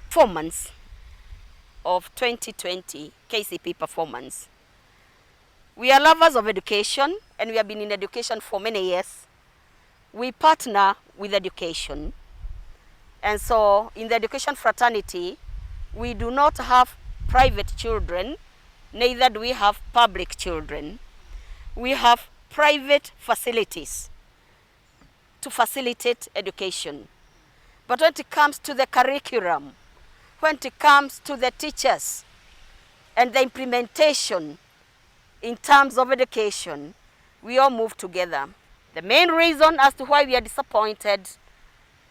Performance of 2020 KCPE performance. We are lovers of education and we have been in education for many years. We partner with education, and so in the education fraternity we do not have private children, neither do we have public children. We have private facilities to facilitate education. But when it comes to the curriculum, when it comes to the teachers and the implementation in terms of education, we all move together. The main reason as to why we are disappointed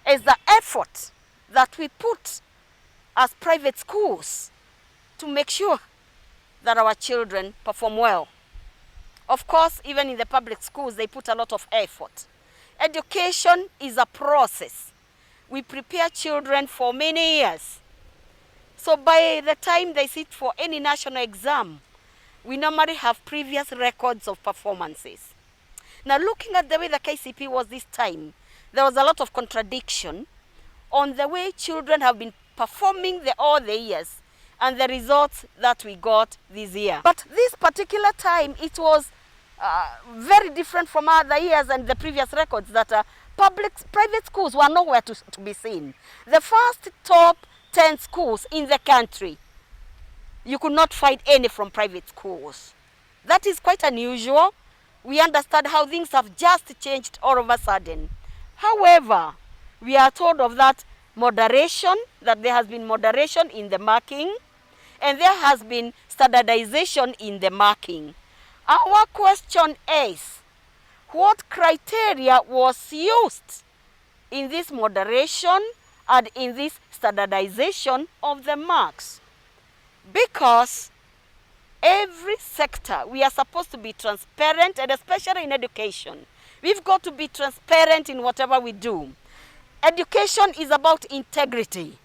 is the effort that we put as private schools to make sure that our children perform well. Of course, even in the public schools, they put a lot of effort. Education is a process. We prepare children for many years. So by the time they sit for any national exam, we normally have previous records of performances. Now, looking at the way the KCPE was this time, there was a lot of contradiction on the way children have been performing all the years and the results that we got this year. But this particular time, it was very different from other years and the previous records that private schools were nowhere to be seen. The first top 10 schools in the country, you could not find any from private schools. That is quite unusual. We understand how things have just changed all of a sudden. However, we are told of that moderation, that there has been moderation in the marking, and there has been standardization in the marking. Our question is, what criteria was used in this moderation and in this standardization of the marks? Because every sector, we are supposed to be transparent, and especially in education, we've got to be transparent in whatever we do. Education is about integrity.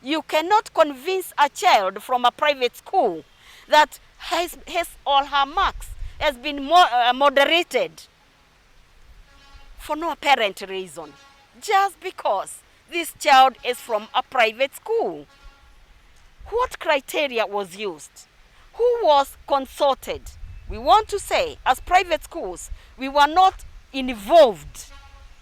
You cannot convince a child from a private school that his or her marks has been moderated for no apparent reason, just because this child is from a private school. What criteria was used? Who was consulted? We want to say, as private schools, we were not involved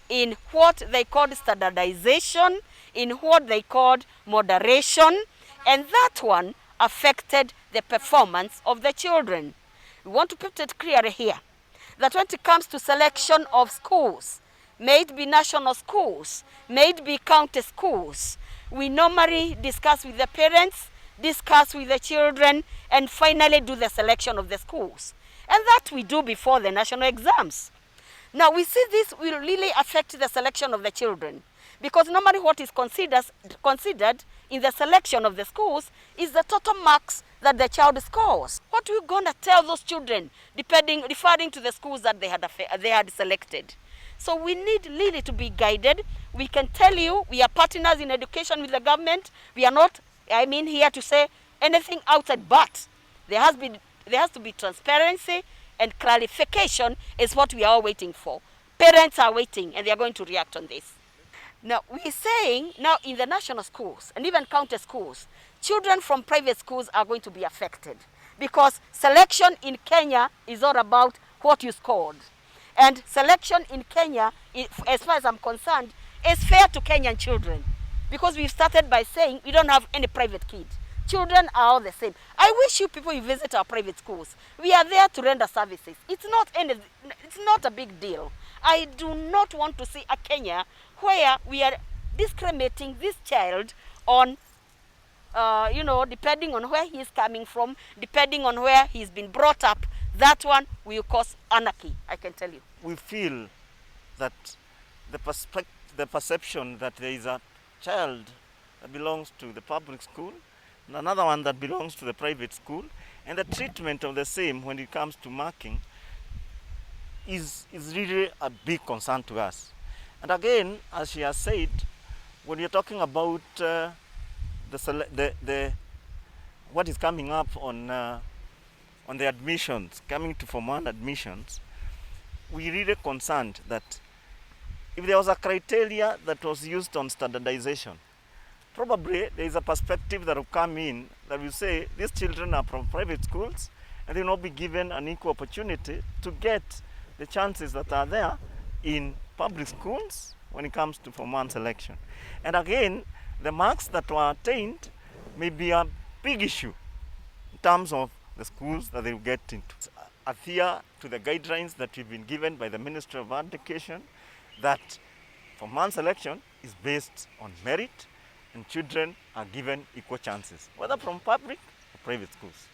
in what they called standardization, in what they called moderation, and that one affected the performance of the children. We want to put it clearly here that when it comes to selection of schools, may it be national schools, may it be county schools, we normally discuss with the parents, discuss with the children, and finally do the selection of the schools. And that we do before the national exams. Now we see this will really affect the selection of the children, because normally what is considered in the selection of the schools is the total marks that the child scores. What are we going to tell those children, referring to the schools that they had selected? So we need really to be guided. We can tell you we are partners in education with the government. We are not, here to say anything outside, but there has to be transparency, and clarification is what we are all waiting for. Parents are waiting, and they are going to react on this. Now, we're saying now in the national schools and even county schools, children from private schools are going to be affected, because selection in Kenya is all about what you scored. And selection in Kenya, as far as I'm concerned, is fair to Kenyan children, because we've started by saying we don't have any private kid. Children are all the same. I wish you people you visit our private schools. We are there to render services. It's not a big deal. I do not want to see a Kenya where we are discriminating this child on, depending on where he is coming from, depending on where he's been brought up. That one will cause anarchy, I can tell you. We feel that the perception that there is a child that belongs to the public school and another one that belongs to the private school, and the treatment of the same when it comes to marking is really a big concern to us. And again, as she has said, when you're talking about what is coming up on the admissions, coming to Form 1 admissions, we really concerned that if there was a criteria that was used on standardization, probably there is a perspective that will come in that will say these children are from private schools and they will not be given an equal opportunity to get the chances that are there in public schools when it comes to Form 1 selection. And again, the marks that were attained may be a big issue in terms of the schools that they will get into. Adhere to the guidelines that we've been given by the Ministry of Education that Form 1 selection is based on merit and children are given equal chances, whether from public or private schools.